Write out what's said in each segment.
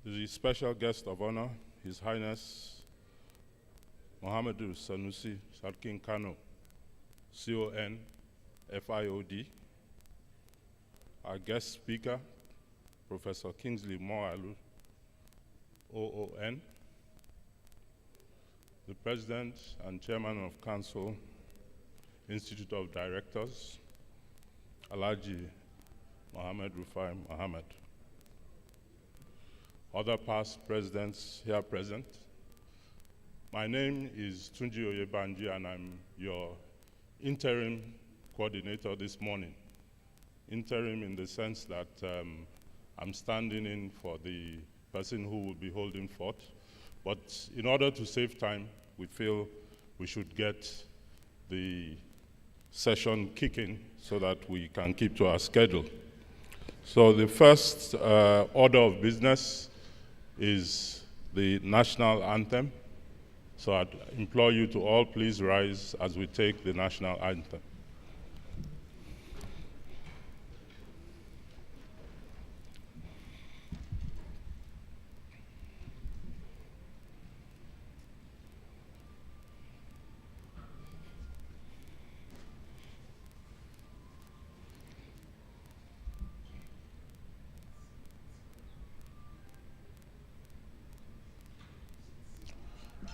The special guest of honor, His Highness Muhammadu Sanusi Sarkin Kano, CON, FIOD. Our guest speaker, Professor Kingsley Moalu, OON. The President and Chairman of Council, Institute of Directors, Alhaji Mohammed Rufai Mohammed. Other past presidents here present. My name is Tunji Oyebanji, and I'm your interim coordinator this morning. Interim in the sense that I'm standing in for the person who will be holding forth. But in order to save time, we feel we should get the session kicking so that we can keep to our schedule. So the first order of business is the national anthem. So I'd implore you to all please rise as we take the national anthem.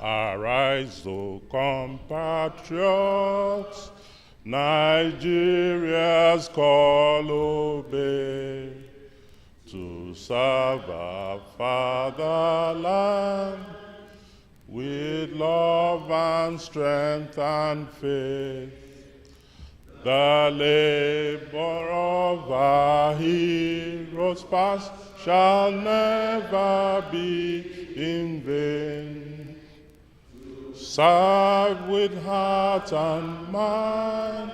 Arise, O compatriots, Nigeria's call obey, to serve our fatherland with love and strength and faith. The labor of our heroes past shall never be in vain. Serve with heart and mind,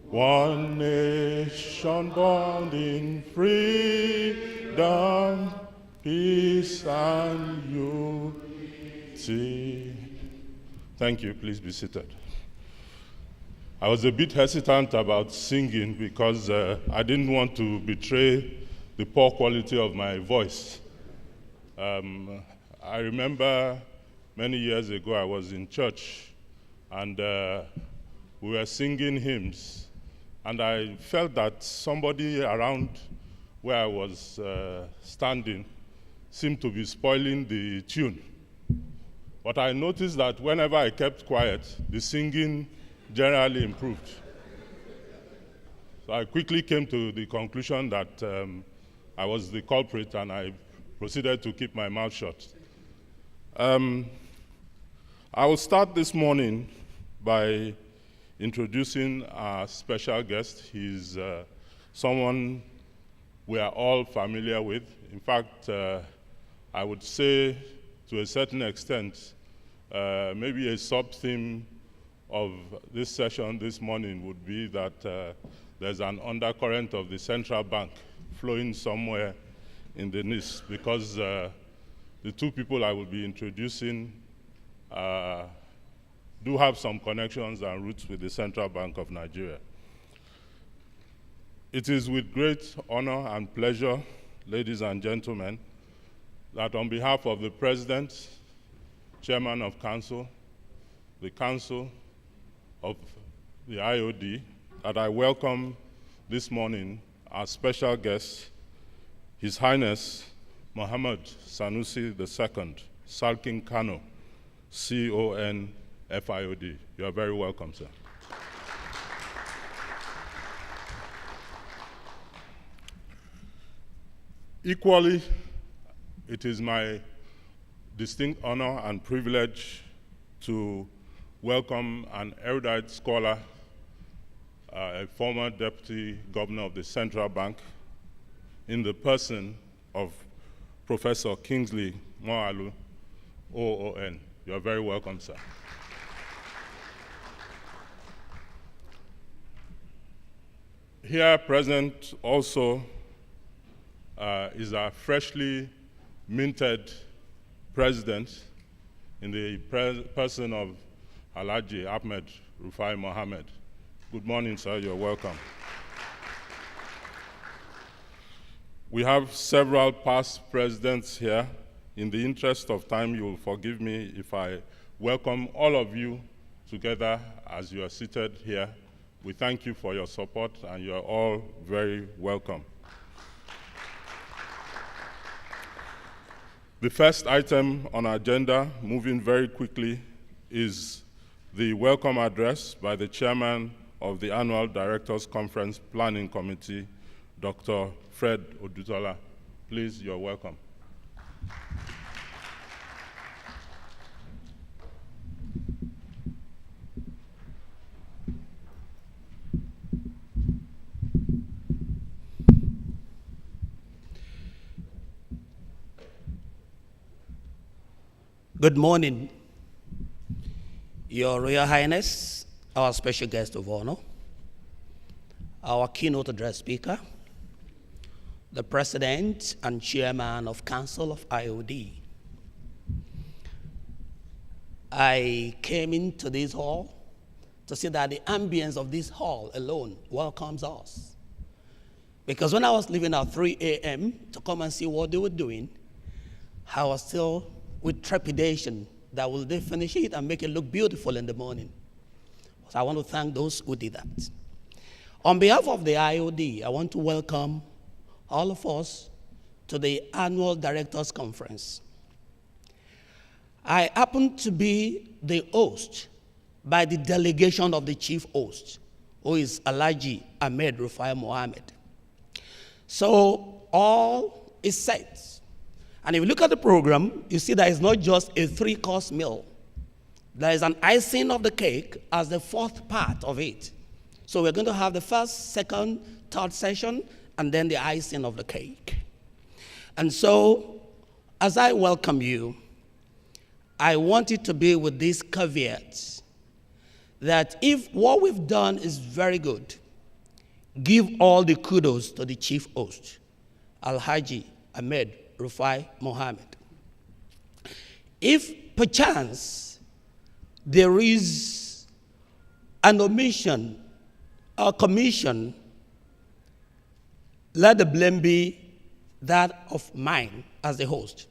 one nation bound in freedom, peace and unity. Thank you. Please be seated. I was a bit hesitant about singing because I didn't want to betray the poor quality of my voice. I remember many years ago, I was in church, and we were singing hymns, and I felt that somebody around where I was standing seemed to be spoiling the tune. But I noticed that whenever I kept quiet, the singing generally improved. So I quickly came to the conclusion that I was the culprit, and I proceeded to keep my mouth shut. I will start this morning by introducing our special guest. He's someone we are all familiar with. In fact, I would say to a certain extent, maybe a sub-theme of this session this morning would be that there's an undercurrent of the central bank flowing somewhere in the NIS, because the two people I will be introducing do have some connections and roots with the Central Bank of Nigeria. It is with great honor and pleasure, ladies and gentlemen, that on behalf of the President, Chairman of Council, the Council of the IoD, that I welcome this morning our special guest, His Highness Muhammad Sanusi II, Sarkin Kano, CON, FIOD. You are very welcome, sir. Equally, it is my distinct honor and privilege to welcome an erudite scholar, a former deputy governor of the Central Bank, in the person of Professor Kingsley Moalu, OON. You are very welcome, sir. Here present also is our freshly minted president in the person of Alhaji Ahmed Rufai Mohammed. Good morning, sir. You're welcome. We have several past presidents here. In the interest of time, you will forgive me if I welcome all of you together as you are seated here. We thank you for your support, and you are all very welcome. The first item on our agenda, moving very quickly, is the welcome address by the chairman of the Annual Directors Conference Planning Committee, Dr. Fred Odutola. Please, you're welcome. Good morning, Your Royal Highness, our special guest of honor, our keynote address speaker, the President and Chairman of Council of IoD. I came into this hall to see that the ambience of this hall alone welcomes us. Because when I was leaving at 3 a.m. to come and see what they were doing, I was still with trepidation that will they finish it and make it look beautiful in the morning. So I want to thank those who did that. On behalf of the IoD, I want to welcome all of us to the Annual Directors Conference. I happen to be the host by the delegation of the chief host, who is Alhaji Ahmed Rufai Mohammed. So all is set. And if you look at the program, you see that it's not just a 3-course meal. There is an icing of the cake as the 4th part of it. So we're going to have the first, second, third session, and then the icing of the cake. And so, as I welcome you, I want it to be with this caveat that if what we've done is very good, give all the kudos to the chief host, Alhaji Ahmed Rufai Mohammed. If perchance there is an omission or commission, let the blame be that of mine as the host.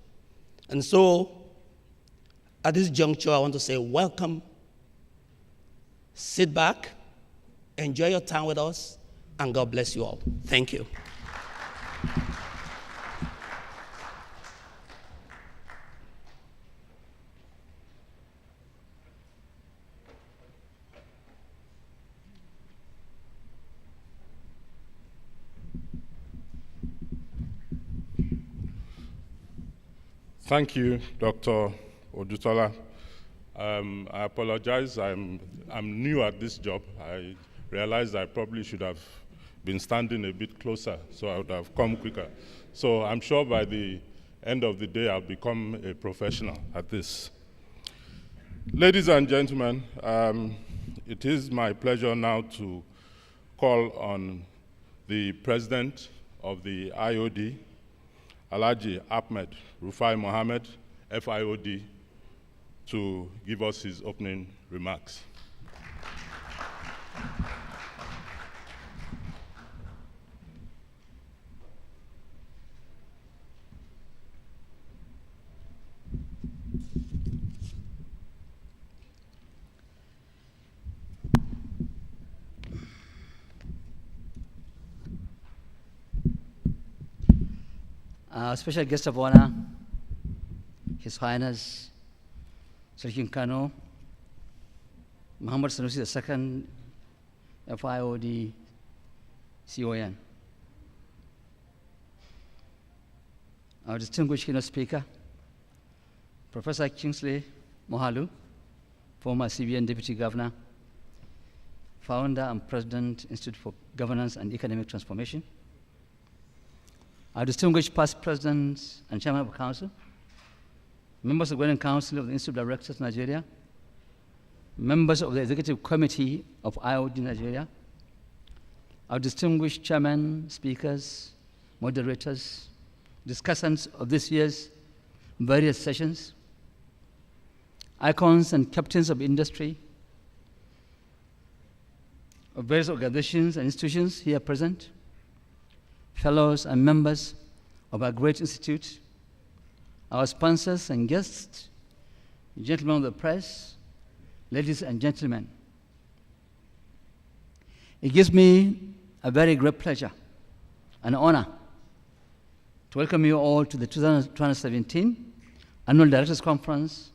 And so at this juncture, I want to say welcome, sit back, enjoy your time with us, and God bless you all. Thank you. Thank you, Dr. Odutola. I apologize, I'm new at this job. I realized I probably should have been standing a bit closer, so I would have come quicker. So I'm sure by the end of the day, I'll become a professional at this. Ladies and gentlemen, it is my pleasure now to call on the President of the IoD, Alhaji Ahmed Rufai Mohammed, FIOD, to give us his opening remarks. Special guest of honor, His Highness Sarkin Kano, Muhammad Sanusi II, FIOD CON. Our distinguished keynote speaker, Professor Kingsley Mohalu, former CBN Deputy Governor, founder and president, Institute for Governance and Economic Transformation. Our distinguished past presidents and chairman of the council, members of the Governing Council of the Institute of Directors Nigeria, members of the Executive Committee of IoD Nigeria, our distinguished chairman, speakers, moderators, discussants of this year's various sessions, icons and captains of industry, of various organizations and institutions here present, fellows and members of our great institute, our sponsors and guests, gentlemen of the press, ladies and gentlemen. It gives me a very great pleasure and honor to welcome you all to the 2017 Annual Directors Conference,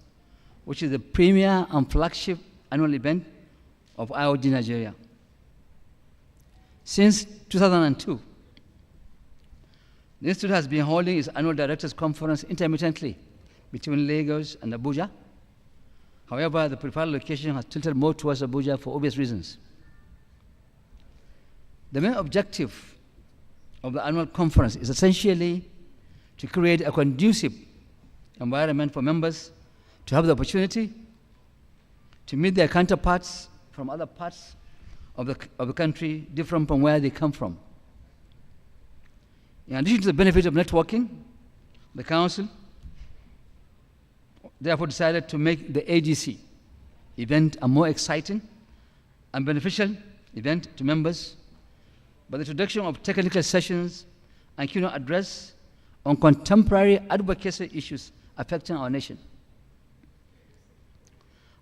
which is the premier and flagship annual event of IoD Nigeria. Since 2002, the Institute has been holding its annual Directors Conference intermittently between Lagos and Abuja. However, the preferred location has tilted more towards Abuja for obvious reasons. The main objective of the annual conference is essentially to create a conducive environment for members to have the opportunity to meet their counterparts from other parts of the country different from where they come from. In addition to the benefit of networking, the Council therefore decided to make the AGC event a more exciting and beneficial event to members by the introduction of technical sessions and keynote address on contemporary advocacy issues affecting our nation.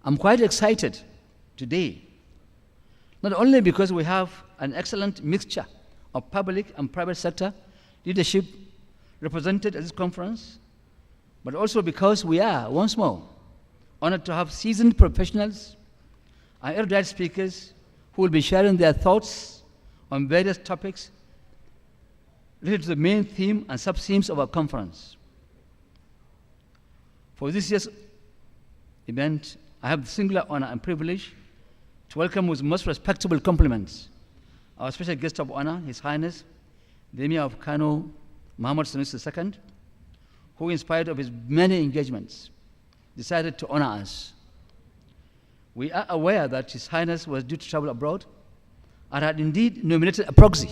I'm quite excited today, not only because we have an excellent mixture of public and private sector leadership represented at this conference, but also because we are, once more, honored to have seasoned professionals and erudite speakers who will be sharing their thoughts on various topics related to the main theme and sub-themes of our conference. For this year's event, I have the singular honor and privilege to welcome with most respectable compliments our special guest of honor, His Highness, the Emir of Kano, Muhammad Sanusi II, who, in spite of his many engagements, decided to honor us. We are aware that His Highness was due to travel abroad and had indeed nominated a proxy,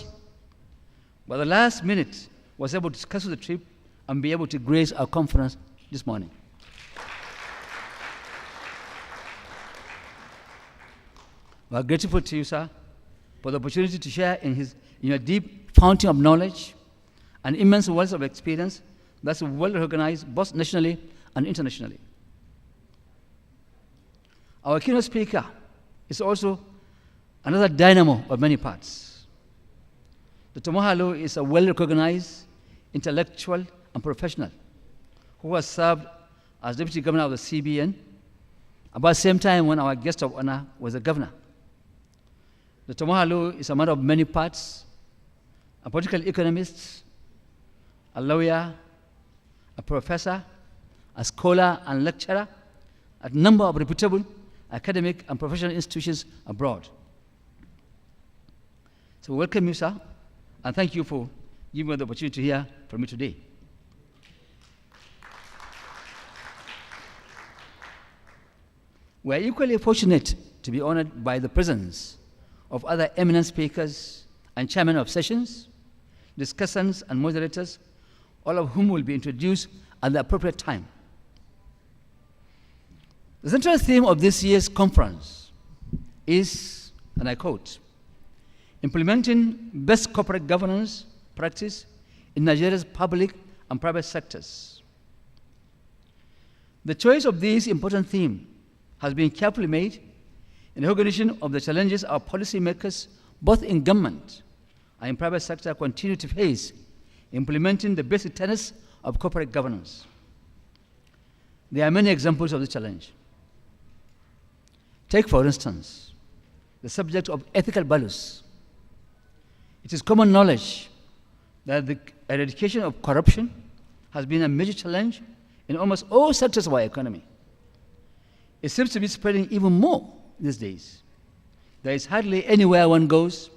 but the last minute was able to cancel the trip and be able to grace our conference this morning. We are grateful to you, sir, for the opportunity to share in your deep fountain of knowledge and immense wealth of experience that's well recognized both nationally and internationally. Our keynote speaker is also another dynamo of many parts. Dr. Mohalu is a well-recognized intellectual and professional who has served as Deputy Governor of the CBN about the same time when our guest of honor was the governor. Dr. Mohalu is a man of many parts, a political economist, a lawyer, a professor, a scholar and lecturer at a number of reputable academic and professional institutions abroad. So welcome you, sir, and thank you for giving me the opportunity to hear from me today. We are equally fortunate to be honored by the presence of other eminent speakers and chairmen of sessions, discussants, and moderators, all of whom will be introduced at the appropriate time. The central theme of this year's conference is, and I quote, implementing best corporate governance practice in Nigeria's public and private sectors. The choice of this important theme has been carefully made in recognition of the challenges our policymakers, both in government and in private sector, continue to face implementing the basic tenets of corporate governance. There are many examples of this challenge. Take, for instance, the subject of ethical values. It is common knowledge that the eradication of corruption has been a major challenge in almost all sectors of our economy. It seems to be spreading even more these days. There is hardly anywhere one goes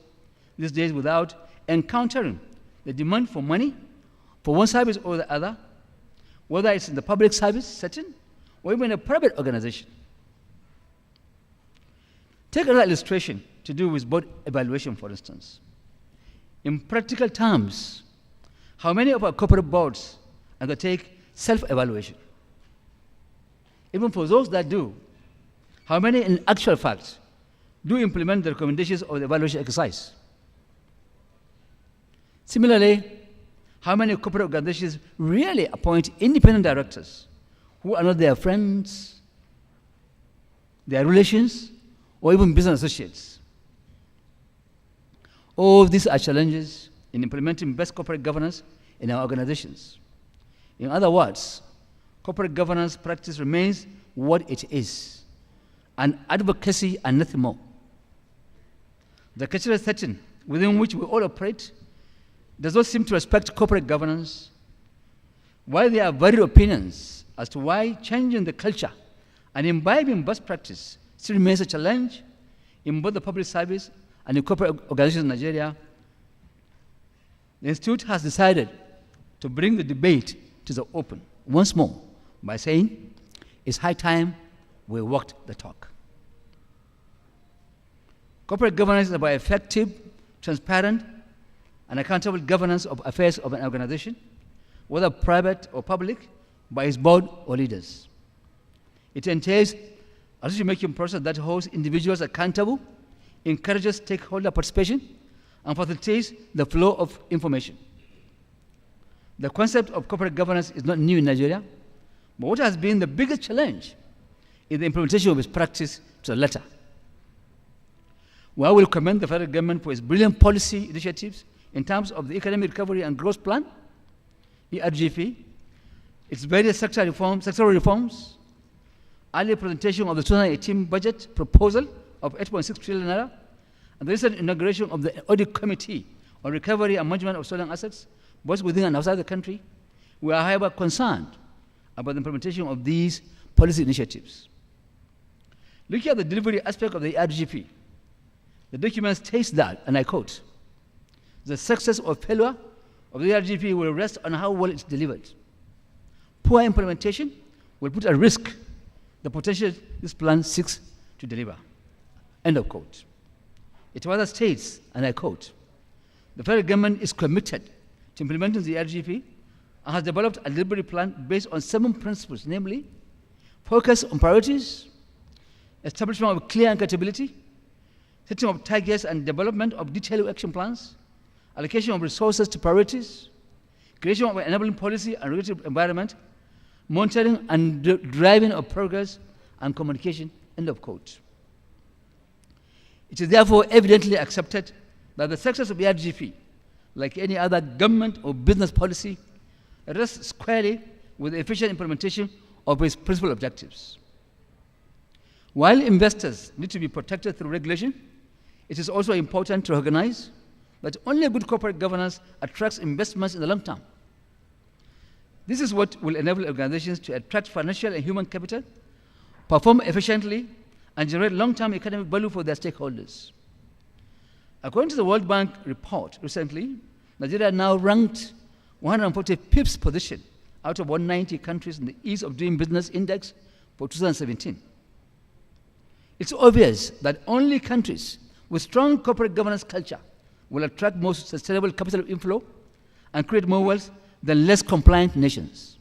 these days without encountering the demand for money for one service or the other, whether it's in the public service setting or even a private organization. Take another illustration to do with board evaluation, for instance. In practical terms, how many of our corporate boards undertake self-evaluation? Even for those that do, how many in actual fact do implement the recommendations of the evaluation exercise? Similarly, how many corporate organizations really appoint independent directors who are not their friends, their relations, or even business associates? All these are challenges in implementing best corporate governance in our organizations. In other words, corporate governance practice remains what it is, an advocacy and nothing more. The cultural setting within which we all operate does not seem to respect corporate governance, while there are varied opinions as to why changing the culture and imbibing best practice still remains a challenge in both the public service and in corporate organizations in Nigeria. The Institute has decided to bring the debate to the open once more by saying it's high time we walked the talk. Corporate governance is about effective, transparent, and accountable governance of affairs of an organization, whether private or public, by its board or leaders. It entails a decision-making process that holds individuals accountable, encourages stakeholder participation, and facilitates the flow of information. The concept of corporate governance is not new in Nigeria, but what has been the biggest challenge is the implementation of its practice to the letter. While I will commend the federal government for its brilliant policy initiatives in terms of the Economic Recovery and Growth Plan, ERGP, its various sectoral reforms, early presentation of the 2018 budget proposal of 8.6 trillion naira, and the recent inauguration of the Audit Committee on Recovery and Management of Stolen Assets, both within and outside the country. We are, however, concerned about the implementation of these policy initiatives. Looking at the delivery aspect of the ERGP, the document states that, and I quote, "The success or failure of the ERGP will rest on how well it's delivered. Poor implementation will put at risk the potential this plan seeks to deliver." End of quote. It further states, and I quote, "The federal government is committed to implementing the ERGP and has developed a delivery plan based on 7 principles, namely, focus on priorities, establishment of clear accountability, setting of targets and development of detailed action plans, allocation of resources to priorities, creation of an enabling policy and regulatory environment, monitoring and driving of progress, and communication." End of quote. It is therefore evidently accepted that the success of the ERGP, like any other government or business policy, rests squarely with the efficient implementation of its principal objectives. While investors need to be protected through regulation, it is also important to recognize that only good corporate governance attracts investments in the long term. This is what will enable organizations to attract financial and human capital, perform efficiently, and generate long-term economic value for their stakeholders. According to the World Bank report recently, Nigeria now ranked 145th position out of 190 countries in the Ease of Doing Business Index for 2017. It's obvious that only countries with strong corporate governance culture will attract more sustainable capital inflow and create more wealth than less compliant nations.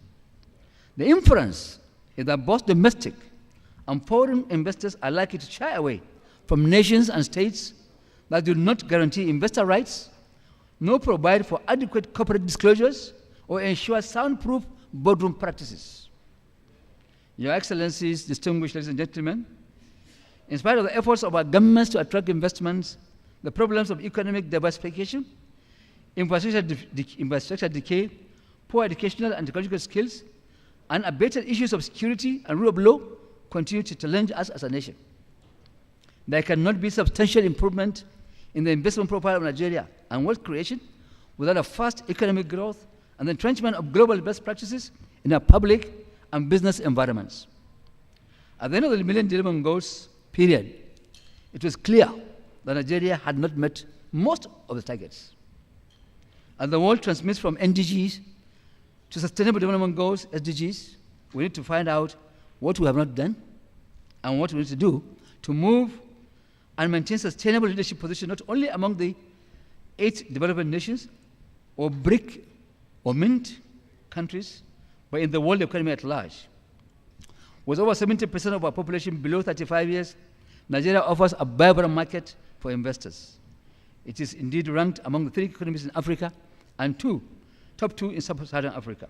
The inference is that both domestic and foreign investors are likely to shy away from nations and states that do not guarantee investor rights, nor provide for adequate corporate disclosures, or ensure soundproof boardroom practices. Your Excellencies, distinguished ladies and gentlemen, in spite of the efforts of our governments to attract investments, the problems of economic diversification, infrastructure decay, poor educational and technological skills, and unabated issues of security and rule of law continue to challenge us as a nation. There cannot be substantial improvement in the investment profile of Nigeria and wealth creation without a fast economic growth and the entrenchment of global best practices in our public and business environments. At the end of the Millennium Development Goals period, it was clear that Nigeria had not met most of the targets. As the world transmits from NDGs to Sustainable Development Goals, SDGs, we need to find out what we have not done and what we need to do to move and maintain sustainable leadership position not only among the 8 developing nations or BRIC or MINT countries, but in the world economy at large. With over 70% of our population below 35 years, Nigeria offers a vibrant market for investors. It is indeed ranked among the 3 economies in Africa and 2 top 2 in sub-Saharan Africa.